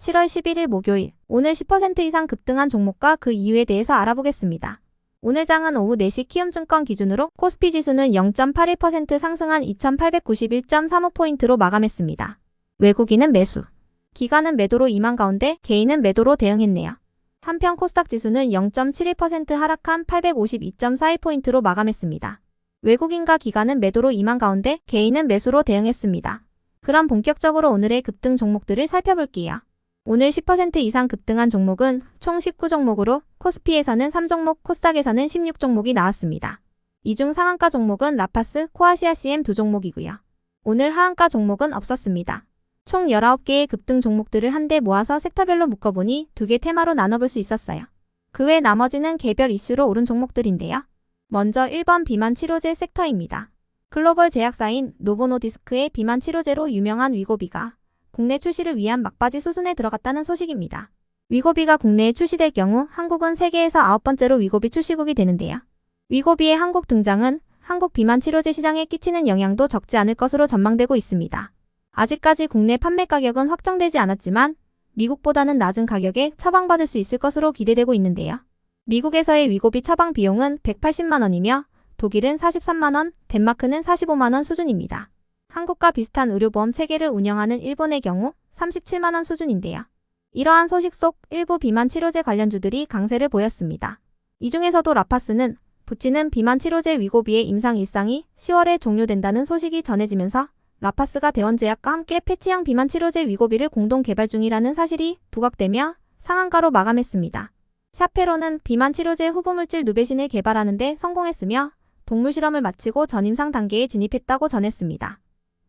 7월 11일 목요일, 오늘 10% 이상 급등한 종목과 그 이유에 대해서 알아보겠습니다. 오늘 장은 오후 4시 키움증권 기준으로 코스피 지수는 0.81% 상승한 2891.35포인트로 마감했습니다. 외국인은 매수, 기관은 매도로 임한 가운데 개인은 매도로 대응했네요. 한편 코스닥 지수는 0.71% 하락한 852.42포인트로 마감했습니다. 외국인과 기관은 매도로 임한 가운데 개인은 매수로 대응했습니다. 그럼 본격적으로 오늘의 급등 종목들을 살펴볼게요. 오늘 10% 이상 급등한 종목은 총 19종목으로 코스피에서는 3종목, 코스닥에서는 16종목이 나왔습니다. 이 중 상한가 종목은 라파스, 코아시아CM 두 종목이고요. 오늘 하한가 종목은 없었습니다. 총 19개의 급등 종목들을 한데 모아서 섹터별로 묶어보니 2개 테마로 나눠볼 수 있었어요. 그 외 나머지는 개별 이슈로 오른 종목들인데요. 먼저 1번 비만 치료제 섹터입니다. 글로벌 제약사인 노보노디스크의 비만 치료제로 유명한 위고비가 국내 출시를 위한 막바지 수순에 들어갔다는 소식입니다. 위고비가 국내에 출시될 경우 한국은 세계에서 9번째로 위고비 출시국이 되는데요. 위고비의 한국 등장은 한국 비만 치료제 시장에 끼치는 영향도 적지 않을 것으로 전망되고 있습니다. 아직까지 국내 판매 가격은 확정되지 않았지만 미국보다는 낮은 가격에 처방받을 수 있을 것으로 기대되고 있는데요. 미국에서의 위고비 처방 비용은 180만원이며 독일은 43만원, 덴마크는 45만원 수준입니다. 한국과 비슷한 의료보험 체계를 운영하는 일본의 경우 37만원 수준인데요. 이러한 소식 속 일부 비만 치료제 관련주들이 강세를 보였습니다. 이 중에서도 라파스는 붙이는 비만 치료제 위고비의 임상 일상이 10월에 종료된다는 소식이 전해지면서 라파스가 대원제약과 함께 패치형 비만 치료제 위고비를 공동 개발 중이라는 사실이 부각되며 상한가로 마감했습니다. 샤페로는 비만 치료제 후보물질 누베신을 개발하는 데 성공했으며 동물 실험을 마치고 전임상 단계에 진입했다고 전했습니다.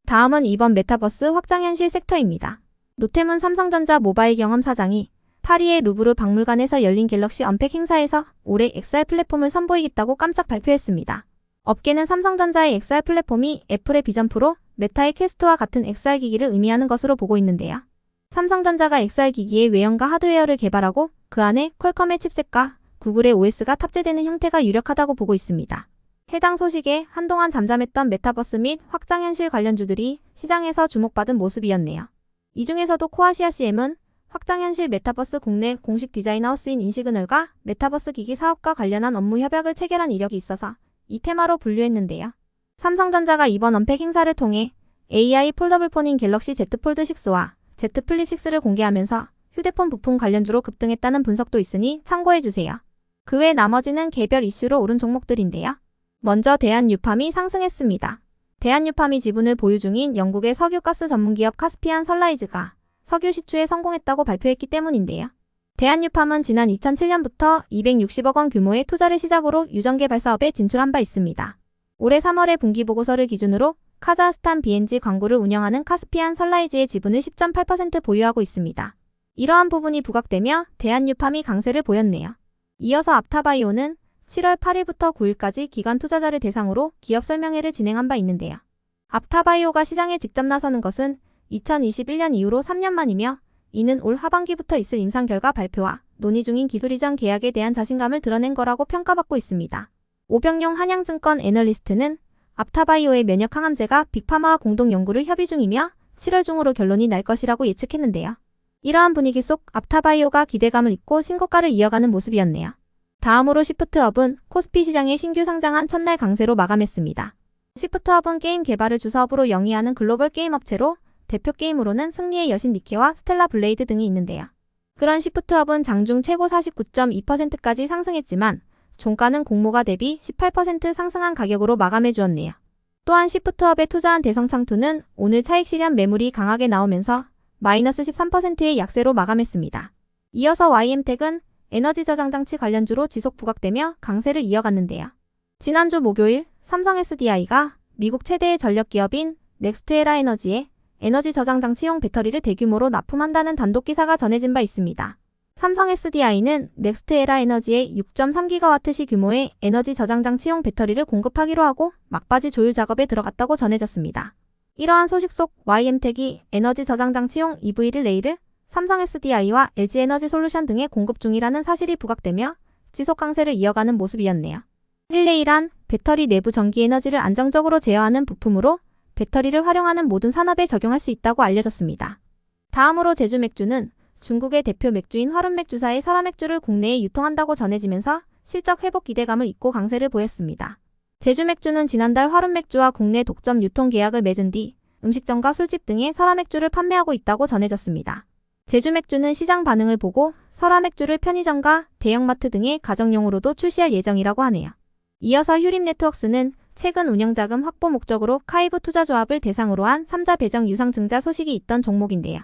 다음은 이번 메타버스 확장현실 섹터입니다. 노태문 삼성전자 모바일 경험 사장이 파리의 루브르 박물관에서 열린 갤럭시 언팩 행사에서 올해 XR 플랫폼을 선보이겠다고 깜짝 발표했습니다. 업계는 삼성전자의 XR 플랫폼이 애플의 비전 프로, 메타의 퀘스트와 같은 XR 기기를 의미하는 것으로 보고 있는데요. 삼성전자가 XR 기기의 외형과 하드웨어를 개발하고 그 안에 퀄컴의 칩셋과 구글의 OS가 탑재되는 형태가 유력하다고 보고 있습니다. 해당 소식에 한동안 잠잠했던 메타버스 및 확장현실 관련주들이 시장에서 주목받은 모습이었네요. 이 중에서도 코아시아CM은 확장현실 메타버스 국내 공식 디자인 하우스인 인시그널과 메타버스 기기 사업과 관련한 업무 협약을 체결한 이력이 있어서 이 테마로 분류했는데요. 삼성전자가 이번 언팩 행사를 통해 AI 폴더블폰인 갤럭시 Z 폴드 6와 Z 플립 6를 공개하면서 휴대폰 부품 관련주로 급등했다는 분석도 있으니 참고해주세요. 그 외 나머지는 개별 이슈로 오른 종목들인데요. 먼저 대한유팜이 상승했습니다. 대한유팜이 지분을 보유 중인 영국의 석유가스 전문기업 카스피안 선라이즈가 석유 시추에 성공했다고 발표했기 때문인데요. 대한유팜은 지난 2007년부터 260억 원 규모의 투자를 시작으로 유전개발 사업에 진출한 바 있습니다. 올해 3월의 분기보고서를 기준으로 카자흐스탄 BNG 광고를 운영하는 카스피안 선라이즈의 지분을 10.8% 보유하고 있습니다. 이러한 부분이 부각되며 대한유팜이 강세를 보였네요. 이어서 앞타바이오는 7월 8일부터 9일까지 기관 투자자를 대상으로 기업 설명회를 진행한 바 있는데요. 앞타바이오가 시장에 직접 나서는 것은 2021년 이후로 3년 만이며 이는 올 하반기부터 있을 임상 결과 발표와 논의 중인 기술 이전 계약에 대한 자신감을 드러낸 거라고 평가받고 있습니다. 오병용 한양증권 애널리스트는 앞타바이오의 면역 항암제가 빅파마와 공동 연구를 협의 중이며 7월 중으로 결론이 날 것이라고 예측했는데요. 이러한 분위기 속 앞타바이오가 기대감을 잇고 신고가를 이어가는 모습이었네요. 다음으로 시프트업은 코스피 시장에 신규 상장한 첫날 강세로 마감했습니다. 시프트업은 게임 개발을 주사업으로 영위하는 글로벌 게임 업체로 대표 게임으로는 승리의 여신 니케와 스텔라 블레이드 등이 있는데요. 그런 시프트업은 장중 최고 49.2%까지 상승했지만 종가는 공모가 대비 18% 상승한 가격으로 마감해 주었네요. 또한 시프트업에 투자한 대성창투는 오늘 차익 실현 매물이 강하게 나오면서 마이너스 13%의 약세로 마감했습니다. 이어서 YM텍은 에너지 저장 장치 관련주로 지속 부각되며 강세를 이어갔는데요. 지난주 목요일 삼성 SDI가 미국 최대의 전력 기업인 넥스트에라 에너지에 에너지 저장 장치용 배터리를 대규모로 납품한다는 단독 기사가 전해진 바 있습니다. 삼성 SDI는 넥스트에라 에너지에 6.3GW시 규모의 에너지 저장 장치용 배터리를 공급하기로 하고 막바지 조율 작업에 들어갔다고 전해졌습니다. 이러한 소식 속 YM텍이 에너지 저장 장치용 EV 릴레이를 삼성 SDI와 LG에너지솔루션 등에 공급 중이라는 사실이 부각되며 지속 강세를 이어가는 모습이었네요. 릴레이란 배터리 내부 전기 에너지를 안정적으로 제어하는 부품으로 배터리를 활용하는 모든 산업에 적용할 수 있다고 알려졌습니다. 다음으로 제주맥주는 중국의 대표 맥주인 화룬맥주사의 설화맥주를 국내에 유통한다고 전해지면서 실적 회복 기대감을 잇고 강세를 보였습니다. 제주맥주는 지난달 화룬맥주와 국내 독점 유통 계약을 맺은 뒤 음식점과 술집 등에 설화맥주를 판매하고 있다고 전해졌습니다. 제주맥주는 시장 반응을 보고 설화맥주를 편의점과 대형마트 등의 가정용으로도 출시할 예정이라고 하네요. 이어서 휴림네트웍스는 최근 운영자금 확보 목적으로 카이브 투자조합을 대상으로 한 3자 배정 유상 증자 소식이 있던 종목인데요.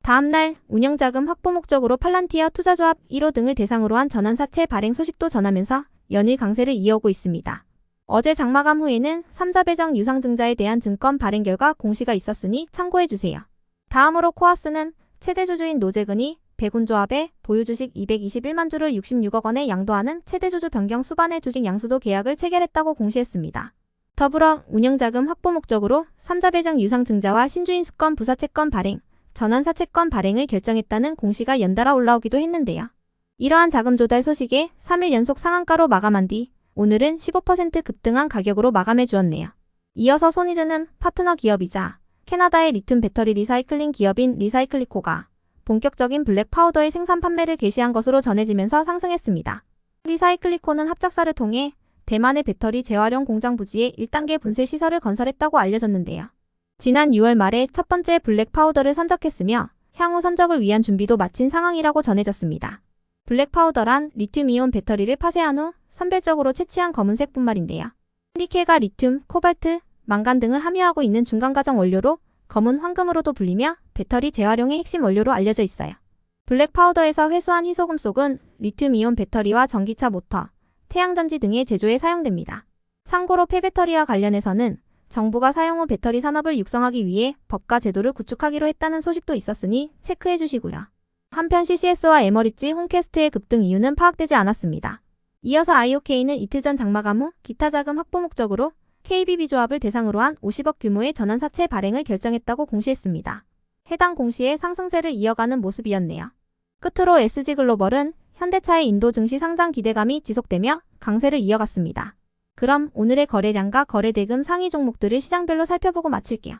다음날 운영자금 확보 목적으로 팔란티어 투자조합 1호 등을 대상으로 한 전환사채 발행 소식도 전하면서 연일 강세를 이어오고 있습니다. 어제 장마감 후에는 3자 배정 유상 증자에 대한 증권 발행 결과 공시가 있었으니 참고해주세요. 다음으로 코아스는 최대 주주인 노재근이 백운조합에 보유주식 221만 주를 66억 원에 양도하는 최대 주주 변경 수반의 주식 양수도 계약을 체결했다고 공시했습니다. 더불어 운영자금 확보 목적으로 3자 배정 유상 증자와 신주인 수권 부사채권 발행, 전환사채권 발행을 결정했다는 공시가 연달아 올라오기도 했는데요. 이러한 자금 조달 소식에 3일 연속 상한가로 마감한 뒤 오늘은 15% 급등한 가격으로 마감해 주었네요. 이어서 손이 드는 파트너 기업이자 캐나다의 리튬 배터리 리사이클링 기업인 리사이클리코가 본격적인 블랙 파우더의 생산 판매를 개시한 것으로 전해지면서 상승했습니다. 리사이클리코는 합작사를 통해 대만의 배터리 재활용 공장 부지에 1단계 분쇄 시설을 건설했다고 알려졌는데요. 지난 6월 말에 첫 번째 블랙 파우더를 선적했으며 향후 선적을 위한 준비도 마친 상황이라고 전해졌습니다. 블랙 파우더란 리튬이온 배터리를 파쇄한 후 선별적으로 채취한 검은색 분말인데요. 니켈과 리튬, 코발트, 망간 등을 함유하고 있는 중간과정 원료로 검은 황금으로도 불리며 배터리 재활용의 핵심 원료로 알려져 있어요. 블랙 파우더에서 회수한 희소금속은 리튬이온 배터리와 전기차 모터, 태양전지 등의 제조에 사용됩니다. 참고로 폐배터리와 관련해서는 정부가 사용 후 배터리 산업을 육성하기 위해 법과 제도를 구축하기로 했다는 소식도 있었으니 체크해 주시고요. 한편 CCS와 에머리지, 홈캐스트의 급등 이유는 파악되지 않았습니다. 이어서 IOK는 이틀 전 장마감 후 기타 자금 확보 목적으로 KBB조합을 대상으로 한 50억 규모의 전환사채 발행을 결정했다고 공시했습니다. 해당 공시에 상승세를 이어가는 모습이었네요. 끝으로 SG글로벌은 현대차의 인도 증시 상장 기대감이 지속되며 강세를 이어갔습니다. 그럼 오늘의 거래량과 거래대금 상위 종목들을 시장별로 살펴보고 마칠게요.